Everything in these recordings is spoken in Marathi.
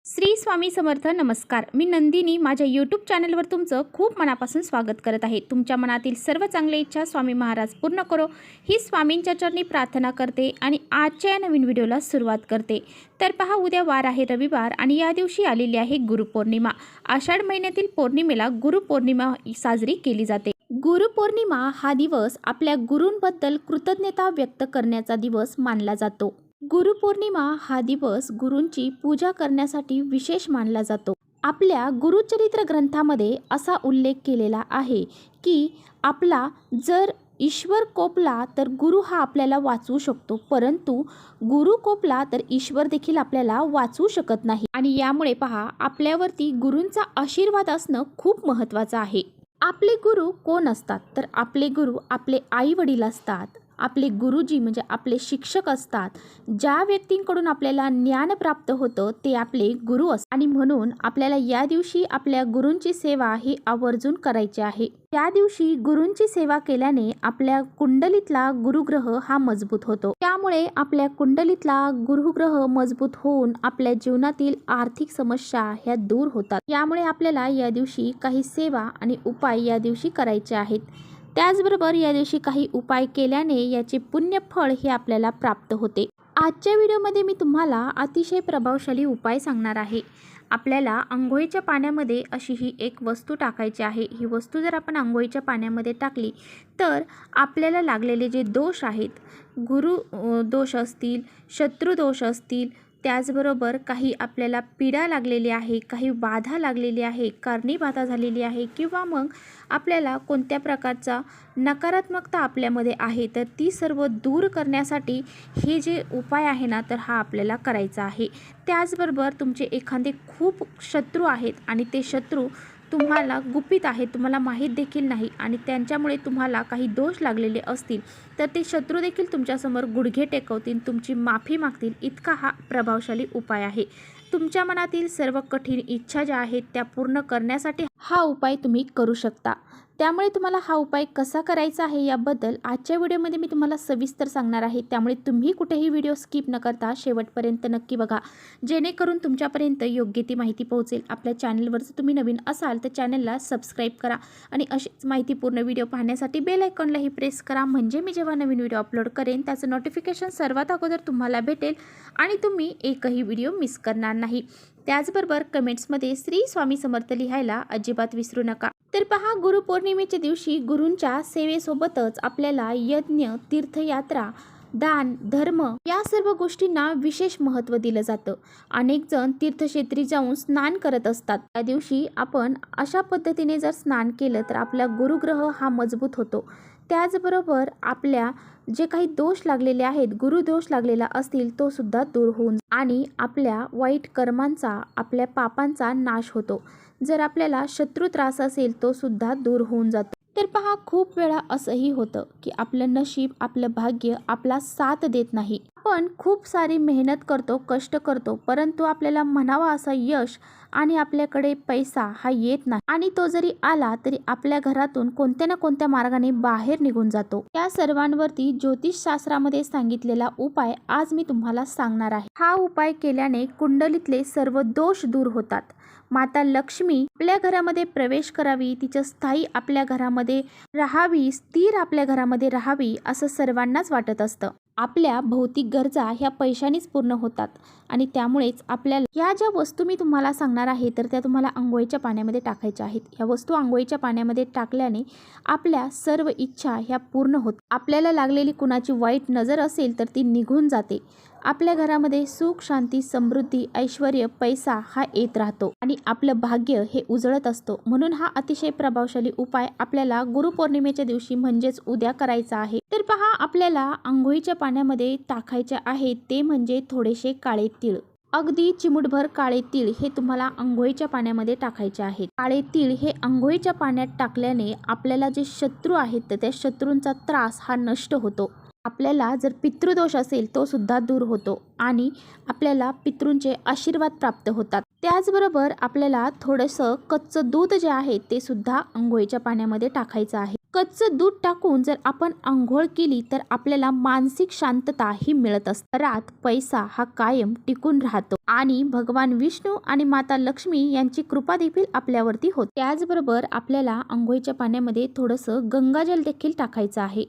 श्री स्वामी समर्थ. नमस्कार. मी नंदिनी माझ्या यूट्यूब चॅनलवर तुमचं खूप मनापासून स्वागत करत आहे. तुमच्या मनातील सर्व चांगल्या इच्छा स्वामी महाराज पूर्ण करो ही स्वामींच्या चरणी प्रार्थना करते आणि आजच्या या नवीन व्हिडिओला सुरुवात करते. तर पहा, उद्या वार आहे रविवार आणि या दिवशी आलेली आहे गुरुपौर्णिमा. आषाढ महिन्यातील पौर्णिमेला गुरुपौर्णिमा साजरी केली जाते. गुरुपौर्णिमा हा दिवस आपल्या गुरूंबद्दल कृतज्ञता व्यक्त करण्याचा दिवस मानला जातो. गुरुपौर्णिमा हा दिवस गुरूंची पूजा करण्यासाठी विशेष मानला जातो. आपल्या गुरुचरित्र ग्रंथामध्ये असा उल्लेख केलेला आहे की आपला जर ईश्वर कोपला तर गुरु हा आपल्याला वाचवू शकतो, परंतु गुरु कोपला तर ईश्वर देखील आपल्याला वाचवू शकत नाही. आणि यामुळे पहा, आपल्यावरती गुरूंचा आशीर्वाद असणं खूप महत्त्वाचं आहे. आपले गुरु कोण असतात तर आपले गुरु आपले आई वडील असतात. आपले गुरुजी म्हणजे आपले शिक्षक असतात. ज्या व्यक्तींकडून आपल्याला ज्ञान प्राप्त होतं ते आपले गुरु असतात. आणि म्हणून आपल्याला या दिवशी आपल्या गुरूंची सेवा ही आवर्जून करायची आहे. त्या दिवशी गुरूंची सेवा केल्याने आपल्या कुंडलीतला गुरुग्रह हा मजबूत होतो. त्यामुळे आपल्या कुंडलीतला गुरुग्रह मजबूत होऊन आपल्या जीवनातील आर्थिक समस्या ह्या दूर होतात. यामुळे आपल्याला या दिवशी काही सेवा आणि उपाय या दिवशी करायचे आहेत. त्याचबरोबर या दिवशी काही उपाय केल्याने याचे पुण्यफळ हे आपल्याला प्राप्त होते. आजच्या व्हिडिओमध्ये मी तुम्हाला अतिशय प्रभावशाली उपाय सांगणार आहे. आपल्याला अंघोळीच्या पाण्यामध्ये अशी ही एक वस्तू टाकायची आहे. ही वस्तू जर आपण अंघोळीच्या पाण्यामध्ये टाकली तर आपल्याला लागलेले जे दोष आहेत, गुरु दोष असतील, शत्रू दोष असतील, त्याचबरोबर काही आपल्याला पीडा लागलेली आहे, काही बाधा लागलेली आहे, कारणी बाधा झालेली आहे, किंवा मग आपल्याला कोणत्या प्रकारचा नकारात्मकता आपल्यामध्ये आहे तर ती सर्व दूर करण्यासाठी हे जे उपाय आहे ना तर हा आपल्याला करायचा आहे. त्याचबरोबर तुमचे एखादे खूप शत्रू आहेत आणि ते शत्रू तुम्हाला गुपित आहेत, तुम्हाला माहीत देखील नाही, आणि त्यांच्यामुळे तुम्हाला काही दोष लागलेले असतील तर ते शत्रू देखील तुमच्यासमोर गुडघे टेकवतील, तुमची माफी मागतील. इतका हा प्रभावशाली उपाय आहे. तुमच्या मनातील सर्व कठीण इच्छा ज्या आहेत त्या पूर्ण करण्यासाठी हा उपाय तुम्ही करू शकता. त्यामुळे तुम्हाला हा उपाय कसा करायचा आहे याबद्दल आजच्या व्हिडिओमध्ये मी तुम्हाला सविस्तर सांगणार आहे. त्यामुळे तुम्ही कुठेही व्हिडिओ स्किप न करता शेवटपर्यंत नक्की बघा, जेणेकरून तुमच्यापर्यंत योग्य ती माहिती पोहोचेल. आपल्या चॅनलवर जर तुम्ही नवीन असाल तर चॅनलला सबस्क्राईब करा आणि अशीच माहितीपूर्ण व्हिडिओ पाहण्यासाठी बेल आयकॉनलाही प्रेस करा, म्हणजे मी जेव्हा नवीन व्हिडिओ अपलोड करेन त्याचं नोटिफिकेशन सर्वात अगोदर तुम्हाला भेटेल आणि तुम्ही एकही व्हिडिओ मिस करणार नाही. त्याचबरोबर कमेंट्समध्ये श्री स्वामी समर्थ लिहायला अजिबात विसरू नका. तर पहा, गुरुपौर्णिमेच्या दिवशी गुरूंच्या सेवेसोबतच आपल्याला यज्ञ, तीर्थयात्रा, दान, धर्म या सर्व गोष्टींना विशेष महत्त्व दिलं जातं. अनेक जण तीर्थक्षेत्री जाऊन स्नान करत असतात. त्या दिवशी आपण अशा पद्धतीने जर स्नान केलं तर आपला गुरुग्रह हा मजबूत होतो. त्याचबरोबर आपल्या जे काही दोष लागलेले आहेत, गुरुदोष लागलेला असतील तो सुद्धा दूर होऊन आणि आपल्या वाईट कर्मांचा, आपल्या पापांचा नाश होतो. जर आपल्याला शत्रू त्रास असेल तो सुद्धा दूर होऊन जातो. तर पहा, खूप वेळा असंही होतं की आपलं नशीब, आपलं भाग्य आपला साथ देत नाही. आपण खूप सारी मेहनत करतो, कष्ट करतो, परंतु आपल्याला म्हणावा असं यश आणि आपल्याकडे पैसा हा येत नाही, आणि तो जरी आला तरी आपल्या घरातून कोणत्या ना कोणत्या मार्गाने बाहेर निघून जातो. या सर्वांवरती ज्योतिषशास्त्रामध्ये सांगितलेला उपाय आज मी तुम्हाला सांगणार आहे. हा उपाय केल्याने कुंडलीतले सर्व दोष दूर होतात. माता लक्ष्मी आपल्या घरामध्ये प्रवेश करावी, तिचं स्थायी आपल्या घरामध्ये राहावी, स्थिर आपल्या घरामध्ये राहावी असं सर्वांनाच वाटत असतं. आपल्या भौतिक गरजा ह्या पैशानेच पूर्ण होतात आणि त्यामुळेच आपल्याला ह्या ज्या वस्तू मी तुम्हाला सांगणार आहे तर त्या तुम्हाला अंघोळीच्या पाण्यामध्ये टाकायच्या आहेत. ह्या वस्तू अंघोळीच्या पाण्यामध्ये टाकल्याने आपल्या सर्व इच्छा ह्या पूर्ण होतात. आपल्याला लागलेली कुणाची वाईट नजर असेल तर ती निघून जाते. आपल्या घरामध्ये सुख, शांती, समृद्धी, ऐश्वर, पैसा हा येत राहतो आणि आपलं भाग्य हे उजळत असतो. म्हणून हा अतिशय प्रभावशाली उपाय आपल्याला गुरुपौर्णिमेच्या दिवशी म्हणजेच उद्या करायचा आहे. तर पहा, आपल्याला अंघोळीच्या पाण्यामध्ये टाकायचे आहे ते म्हणजे थोडेसे काळे तीळ. अगदी चिमूटभर काळे तीळ हे तुम्हाला अंघोळीच्या पाण्यामध्ये टाकायचे आहेत. काळे तीळ हे अंघोळीच्या पाण्यात टाकल्याने आपल्याला जे शत्रू आहेत तर त्या शत्रूंचा त्रास हा नष्ट होतो. आपल्याला जर पितृदोष असेल तो सुद्धा दूर होतो आणि आपल्याला पितृंचे आशीर्वाद प्राप्त होतात. त्याचबरोबर आपल्याला थोडंसं कच्चं दूध जे आहे ते सुद्धा अंघोळीच्या पाण्यामध्ये टाकायचं आहे. कच्चं दूध टाकून जर आपण आंघोळ केली तर आपल्याला मानसिक शांतता ही मिळत असते. घरात पैसा हा कायम टिकून राहतो आणि भगवान विष्णू आणि माता लक्ष्मी यांची कृपा देखील आपल्यावरती होते. त्याचबरोबर आपल्याला आंघोळीच्या पाण्यामध्ये थोडंसं गंगाजल देखील टाकायचं आहे.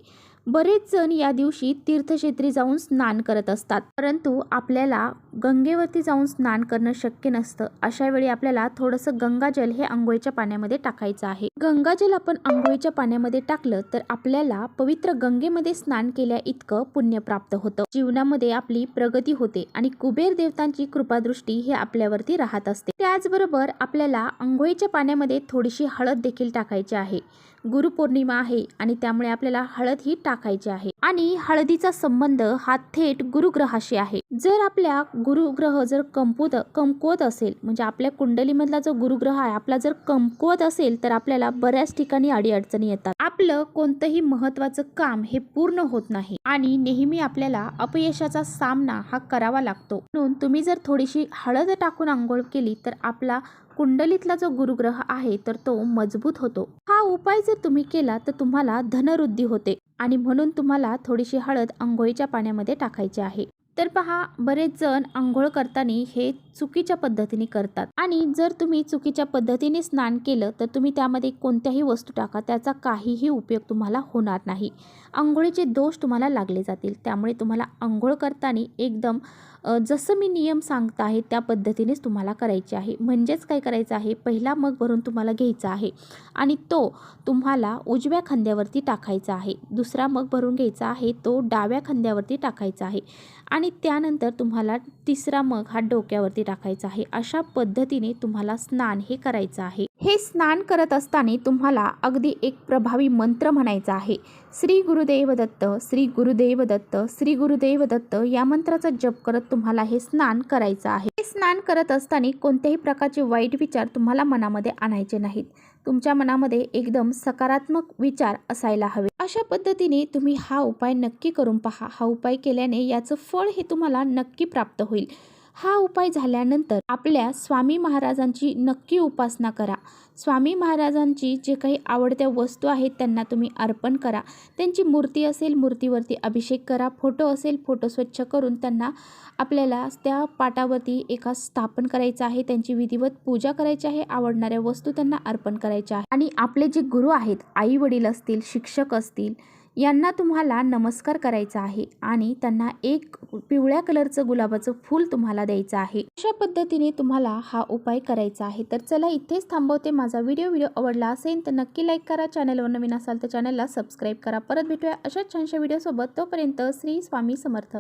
बरेच जण या दिवशी तीर्थक्षेत्री जाऊन स्नान करत असतात, परंतु आपल्याला गंगेवरती जाऊन स्नान करणं शक्य नसतं. अशा वेळी आपल्याला थोडंसं गंगाजल हे आंघोळीच्या पाण्यामध्ये टाकायचं आहे. गंगाजल आपण आंघोळीच्या पाण्यामध्ये टाकलं तर आपल्याला पवित्र गंगेमध्ये स्नान केल्या इतकं पुण्य प्राप्त होतं. जीवनामध्ये आपली प्रगती होते आणि कुबेर देवतांची कृपादृष्टी हे आपल्यावरती राहत असते. त्याचबरोबर आपल्याला आंघोळीच्या पाण्यामध्ये थोडीशी हळद देखील टाकायची आहे. गुरुपौर्णिमा आहे आणि त्यामुळे आपल्याला हळद ही टाकायची आहे आणि हळदीचा संबंध हा थेट गुरुग्रहाशी आहे. जर आपल्या गुरुग्रह जर कमकुवत असेल, म्हणजे आपल्या कुंडलीमधला जो गुरुग्रह आहे आपला जर कमकुवत असेल तर आपल्याला बऱ्याच ठिकाणी अडीअडचणी येतात. आपलं कोणतंही महत्त्वाचं काम हे पूर्ण होत नाही आणि नेहमी आपल्याला अपयशाचा सामना हा करावा लागतो. म्हणून तुम्ही जर थोडीशी हळद टाकून आंघोळ केली तर आपला कुंडलीतला जो गुरुग्रह आहे तर तो मजबूत होतो. हा उपाय जर तुम्ही केला तर तुम्हाला धनवृद्धी होते आणि म्हणून तुम्हाला थोडीशी हळद आंघोळीच्या पाण्यामध्ये टाकायची आहे. तर पहा, बरेच जण आंघोळ करताना हे चुकीच्या पद्धतीने करतात आणि जर तुम्ही चुकीच्या पद्धतीने स्नान केलं तर तुम्ही त्यामध्ये कोणत्याही वस्तू टाका, त्याचा काहीही उपयोग तुम्हाला होणार नाही. आंघोळीचे दोष तुम्हाला लागले जातील. त्यामुळे तुम्हाला आंघोळ करताना एकदम जसं मी नियम सांगत आहे त्या पद्धतीनेच तुम्हाला करायचे आहे. म्हणजेच काय करायचं आहे, पहिला मग भरून तुम्हाला घ्यायचा आहे आणि तो तुम्हाला उजव्या खांद्यावरती टाकायचा आहे. दुसरा मग भरून घ्यायचा आहे, तो डाव्या खांद्यावरती टाकायचा आहे आणि त्यानंतर तुम्हाला तिसरा मग हा डोक्यावरती टाकायचा आहे. अशा पद्धतीने तुम्हाला स्नान हे करायचं आहे. हे स्नान करत असताना तुम्हाला अगदी एक प्रभावी मंत्र म्हणायचा आहे. श्री गुरुदेव दत्त, श्री गुरुदेव दत्त, श्री गुरुदेव दत्त या मंत्राचा जप करत तुम्हाला हे स्नान करायचं आहे. हे स्नान करत असताना कोणत्याही प्रकारचे वाईट विचार तुम्हाला मनामध्ये आणायचे नाहीत. तुमच्या मनामध्ये एकदम सकारात्मक विचार असायला हवे. अशा पद्धतीने तुम्ही हा उपाय नक्की करून पहा. हा उपाय केल्याने याचं फळ हे तुम्हाला नक्की प्राप्त होईल. हा उपाय झाल्यानंतर आपल्या स्वामी महाराजांची नक्की उपासना करा. स्वामी महाराजांची जे काही आवडत्या वस्तू आहेत त्यांना तुम्ही अर्पण करा. त्यांची मूर्ती असेल मूर्तीवरती अभिषेक करा. फोटो असेल फोटो स्वच्छ करून त्यांना आपल्याला त्या पाटावरती एका स्थापन करायचं आहे. त्यांची विधिवत पूजा करायची आहे. आवडणाऱ्या वस्तू त्यांना अर्पण करायच्या आहे आणि आपले जे गुरु आहेत, आई वडील असतील, शिक्षक असतील, यांना तुम्हाला नमस्कार करायचा आहे आणि त्यांना एक पिवळ्या कलरचं गुलाबाचं फूल तुम्हाला द्यायचं आहे. अशा पद्धतीने तुम्हाला हा उपाय करायचा आहे. तर चला इथेच थांबवते. माझा व्हिडिओ आवडला असेल तर नक्की लाईक करा. चॅनलवर नवीन असाल तर चॅनलला सबस्क्राईब करा. परत भेटूया अशाच छानशा व्हिडिओसोबत. तोपर्यंत श्री स्वामी समर्थ.